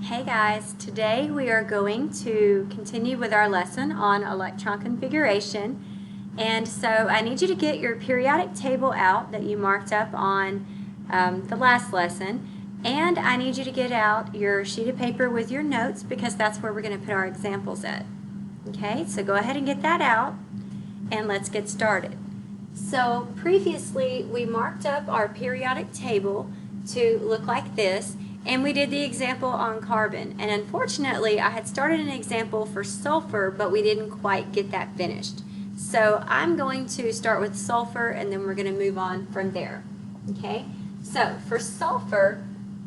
Hey guys, today we are going to continue with our lesson on electron configuration. And so I need you to get your periodic table out that you marked up on the last lesson. And I need you to get out your sheet of paper with your notes because that's where we're going to put our examples at. Okay, so go ahead and get that out and let's get started. So previously we marked up our periodic table to look like this. And we did the example on carbon, and unfortunately I had started an example for sulfur, but we didn't quite get that finished. So I'm going to start with sulfur and then we're going to move on from there. Okay, so for sulfur,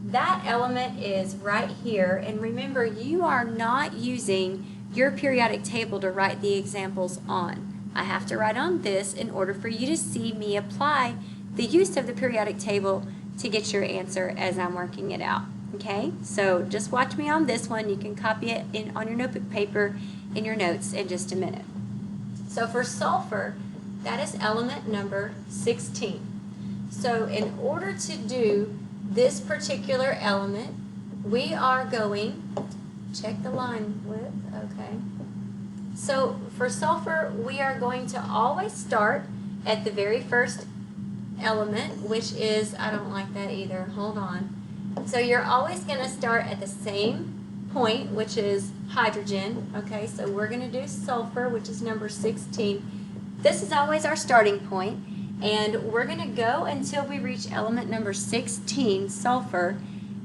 that element is right here, and remember you are not using your periodic table to write the examples on. I have to write on this in order for you to see me apply the use of the periodic table to get your answer as I'm working it out. Okay, so just watch me on this one. You can copy it on your notebook paper in your notes in just a minute. So for sulfur, that is element number 16. So in order to do this particular element, we are going, check the line width, okay. So for sulfur, we are going to always start at the very first element, which is, I don't like that either, hold on. So you're always going to start at the same point, which is hydrogen. Okay, so we're going to do sulfur, which is number 16. This is always our starting point, and we're going to go until we reach element number 16, sulfur,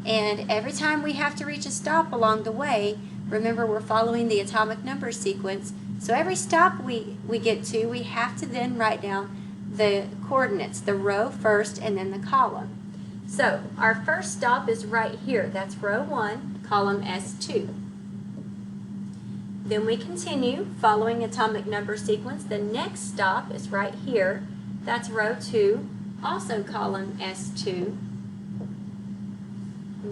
and every time we have to reach a stop along the way, remember we're following the atomic number sequence, so every stop we get to, we have to then write down the coordinates, the row first and then the column. So our first stop is right here. That's row 1, column S2. Then we continue following atomic number sequence. The next stop is right here. That's row 2, also column S2.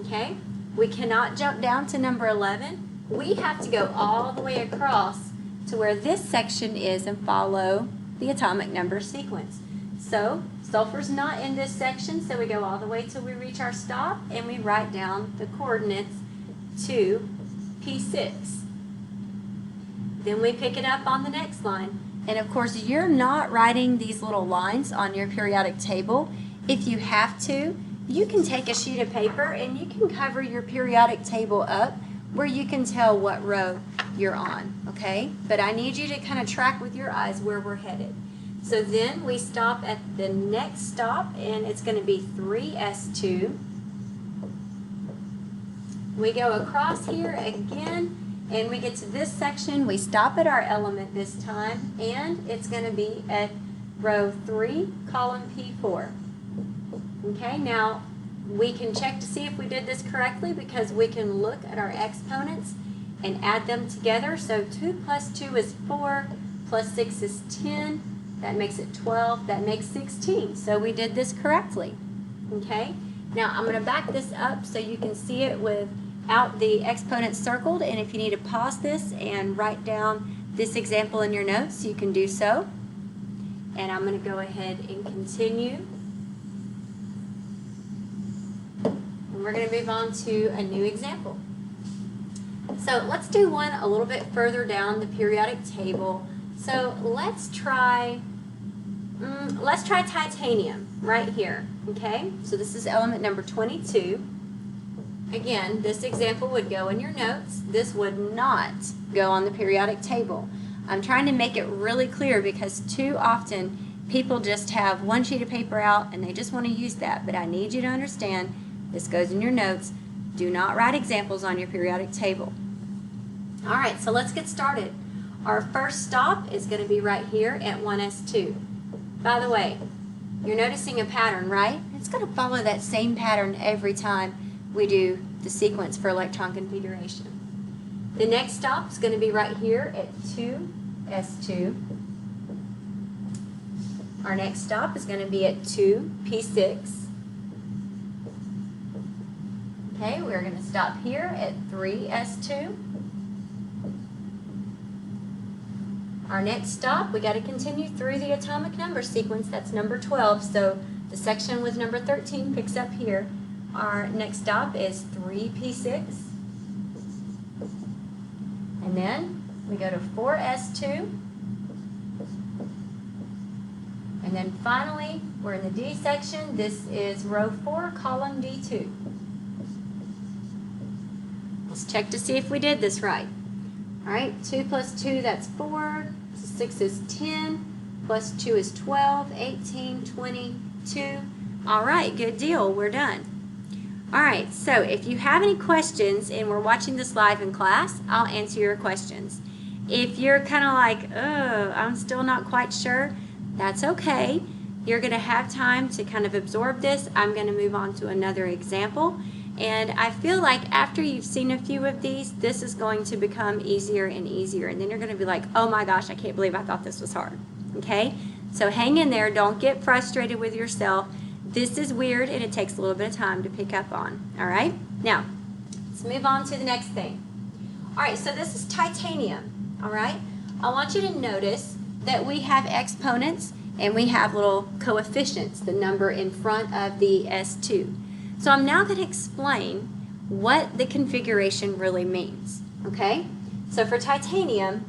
Okay? We cannot jump down to number 11. We have to go all the way across to where this section is and follow the atomic number sequence. So sulfur's not in this section, so we go all the way till we reach our stop and we write down the coordinates to P6. Then we pick it up on the next line. And of course you're not writing these little lines on your periodic table. If you have to, you can take a sheet of paper and you can cover your periodic table up where you can tell what row you're on, okay? But I need you to kind of track with your eyes where we're headed. So then we stop at the next stop, and it's going to be 3S2. We go across here again, and we get to this section. We stop at our element this time, and it's going to be at row 3, column P4. Okay, now we can check to see if we did this correctly because we can look at our exponents and add them together. So 2 plus 2 is 4, plus 6 is 10. That makes it 12. That makes 16. So we did this correctly. Okay? Now I'm going to back this up so you can see it without the exponents circled. And if you need to pause this and write down this example in your notes, you can do so. And I'm going to go ahead and continue. And we're going to move on to a new example. So let's do one a little bit further down the periodic table. So let's try titanium right here, okay? So this is element number 22. Again, this example would go in your notes. This would not go on the periodic table. I'm trying to make it really clear because too often people just have one sheet of paper out and they just want to use that. But I need you to understand this goes in your notes. Do not write examples on your periodic table. All right, so let's get started. Our first stop is going to be right here at 1s2. By the way, you're noticing a pattern, right? It's going to follow that same pattern every time we do the sequence for electron configuration. The next stop is going to be right here at 2s2. Our next stop is going to be at 2p6. Okay, we're going to stop here at 3s2. Our next stop, we got to continue through the atomic number sequence. That's number 12. So the section with number 13 picks up here. Our next stop is 3p6. And then we go to 4s2. And then finally, we're in the D section. This is row 4, column D2. Let's check to see if we did this right. All right, 2 plus 2, that's 4. 6 is 10. Plus 2 is 12, 18, 22. All right, good deal. We're done. All right, so if you have any questions and we're watching this live in class, I'll answer your questions. If you're kind of like, oh, I'm still not quite sure, that's okay. You're going to have time to kind of absorb this. I'm going to move on to another example. And I feel like after you've seen a few of these, this is going to become easier and easier. And then you're going to be like, oh my gosh, I can't believe I thought this was hard. Okay? So hang in there. Don't get frustrated with yourself. This is weird and it takes a little bit of time to pick up on. All right? Now, let's move on to the next thing. All right, so this is titanium. All right? I want you to notice that we have exponents and we have little coefficients, the number in front of the S2. So I'm now going to explain what the configuration really means, okay? So for titanium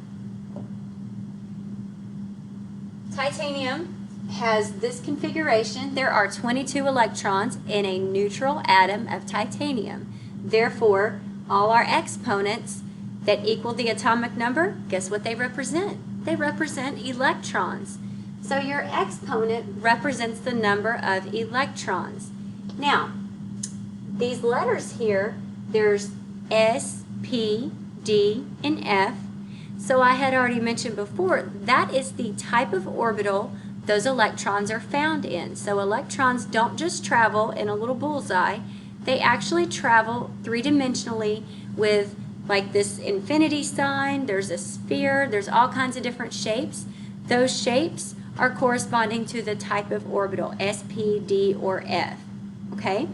has this configuration. There are 22 electrons in a neutral atom of titanium. Therefore, all our exponents that equal the atomic number, guess what they represent? They represent electrons. So your exponent represents the number of electrons. Now, these letters here, there's S, P, D, and F. So I had already mentioned before, that is the type of orbital those electrons are found in. So electrons don't just travel in a little bullseye, they actually travel three-dimensionally with like this infinity sign, there's a sphere, there's all kinds of different shapes. Those shapes are corresponding to the type of orbital, S, P, D, or F. Okay?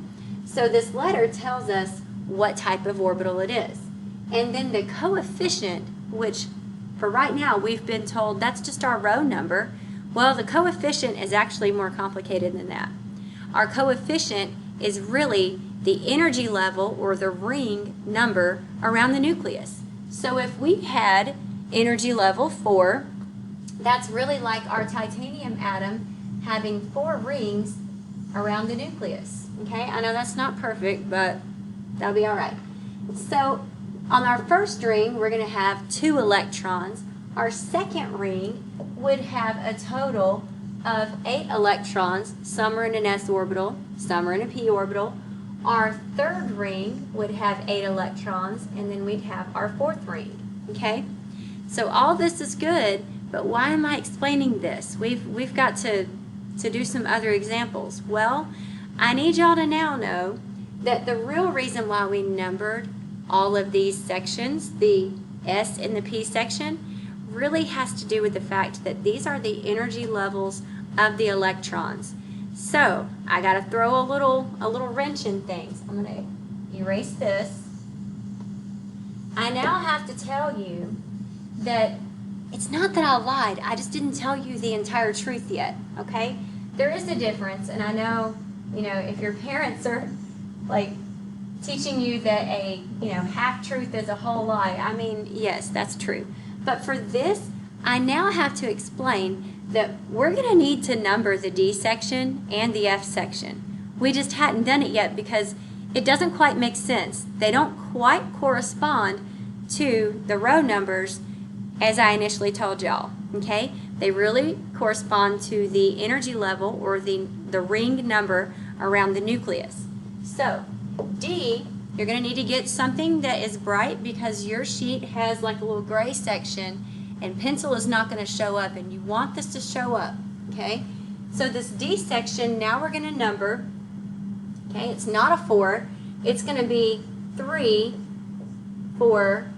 So this letter tells us what type of orbital it is. And then the coefficient, which for right now we've been told that's just our row number. Well, the coefficient is actually more complicated than that. Our coefficient is really the energy level or the ring number around the nucleus. So if we had energy level 4, that's really like our titanium atom having 4 rings around the nucleus. Okay, I know that's not perfect, but that'll be all right. So on our first ring, we're going to have 2 electrons. Our second ring would have a total of 8 electrons. Some are in an s orbital, some are in a p orbital. Our third ring would have 8 electrons, and then we'd have our fourth ring. Okay, so all this is good, but why am I explaining this? We've got to do some other examples. Well, I need y'all to now know that the real reason why we numbered all of these sections, the S and the P section, really has to do with the fact that these are the energy levels of the electrons. So I got to throw a little wrench in things. I'm going to erase this. I now have to tell you that it's not that I lied. I just didn't tell you the entire truth yet. Okay? There is a difference, and I know, you know, if your parents are like teaching you that a half truth is a whole lie. I mean, yes, that's true. But for this, I now have to explain that we're going to need to number the D section and the F section. We just hadn't done it yet because it doesn't quite make sense. They don't quite correspond to the row numbers as I initially told y'all. Okay? They really correspond to the energy level or the ring number around the nucleus. So, D, you're going to need to get something that is bright because your sheet has like a little gray section and pencil is not going to show up, and you want this to show up, okay? So this D section, now we're going to number, okay? It's not a 4. It's going to be 3, 4,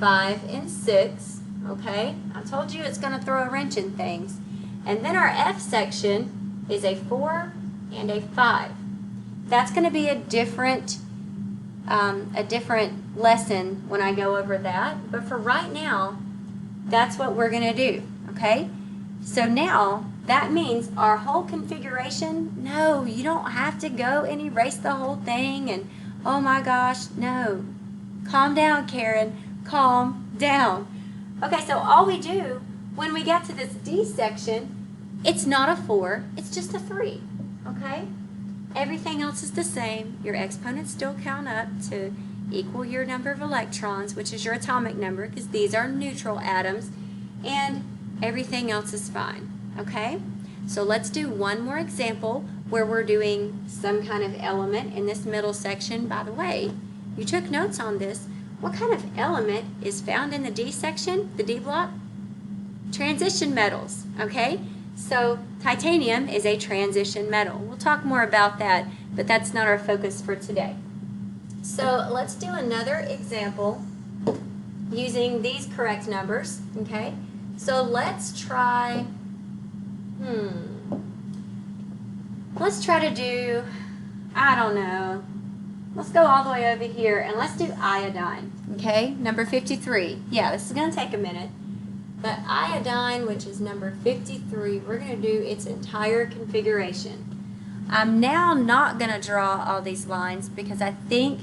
5, and 6, okay? I told you it's going to throw a wrench in things. And then our F section is a 4 and a 5. That's going to be a different lesson when I go over that. But for right now, that's what we're going to do, okay? So now, that means our whole configuration, no, you don't have to go and erase the whole thing and, oh my gosh, no. Calm down, Karen. calm down. Okay, so all we do when we get to this D section, it's not a 4, it's just a 3, okay? Everything else is the same. Your exponents still count up to equal your number of electrons, which is your atomic number, because these are neutral atoms, and everything else is fine, okay? So let's do one more example where we're doing some kind of element in this middle section. By the way, you took notes on this. What kind of element is found in the D section, the D block? Transition metals, okay? So titanium is a transition metal. We'll talk more about that, but that's not our focus for today. So let's do another example using these correct numbers, okay? So let's try, let's try to do, I don't know, let's go all the way over here and let's do iodine, okay? Number 53. Yeah, this is going to take a minute. But iodine, which is number 53, we're going to do its entire configuration. I'm now not going to draw all these lines because I think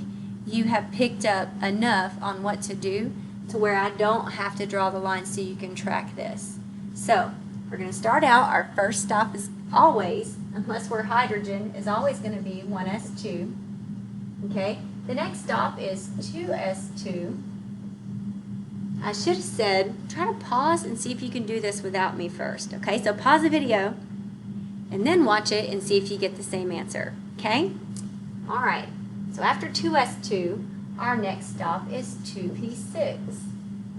you have picked up enough on what to do to where I don't have to draw the lines so you can track this. So we're going to start out. Our first stop is always, unless we're hydrogen, is always going to be 1s2. Okay? The next stop is 2s2. I should have said, try to pause and see if you can do this without me first. Okay, so pause the video and then watch it and see if you get the same answer. Okay? All right, so after 2s2, our next stop is 2p6.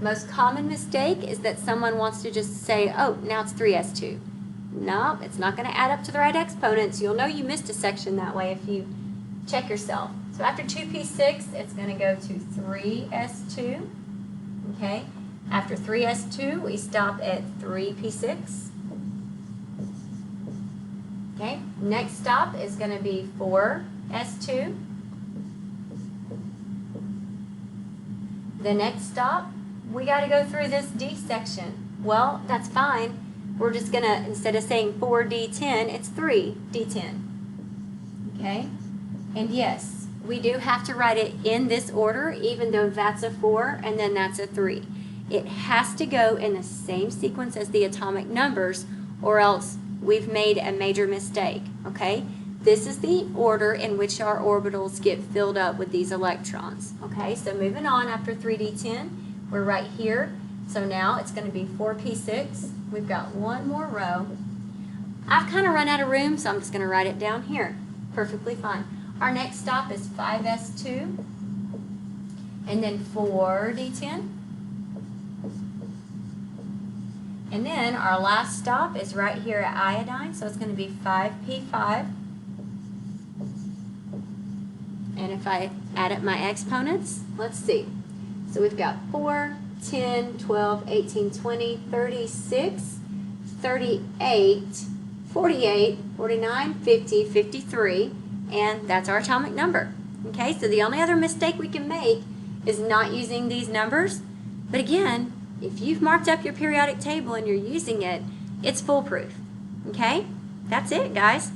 Most common mistake is that someone wants to just say, oh, now it's 3s2. No, it's not going to add up to the right exponents. You'll know you missed a section that way if you check yourself. So after 2p6, it's going to go to 3s2. Okay, after 3s2, we stop at 3p6. Okay, next stop is going to be 4s2. The next stop, we got to go through this D section. Well, that's fine. We're just going to, instead of saying 4d10, it's 3d10. Okay, and yes, we do have to write it in this order, even though that's a 4 and then that's a 3. It has to go in the same sequence as the atomic numbers, or else we've made a major mistake, okay? This is the order in which our orbitals get filled up with these electrons, okay? So moving on, after 3d10, we're right here. So now it's going to be 4p6. We've got one more row. I've kind of run out of room, so I'm just going to write it down here. Perfectly fine. Our next stop is 5s2, and then 4d10. And then our last stop is right here at iodine, so it's going to be 5p5. And if I add up my exponents, let's see. So we've got 4, 10, 12, 18, 20, 36, 38, 48, 49, 50, 53. And that's our atomic number. Okay, so the only other mistake we can make is not using these numbers. But again, if you've marked up your periodic table and you're using it, it's foolproof. Okay, that's it, guys.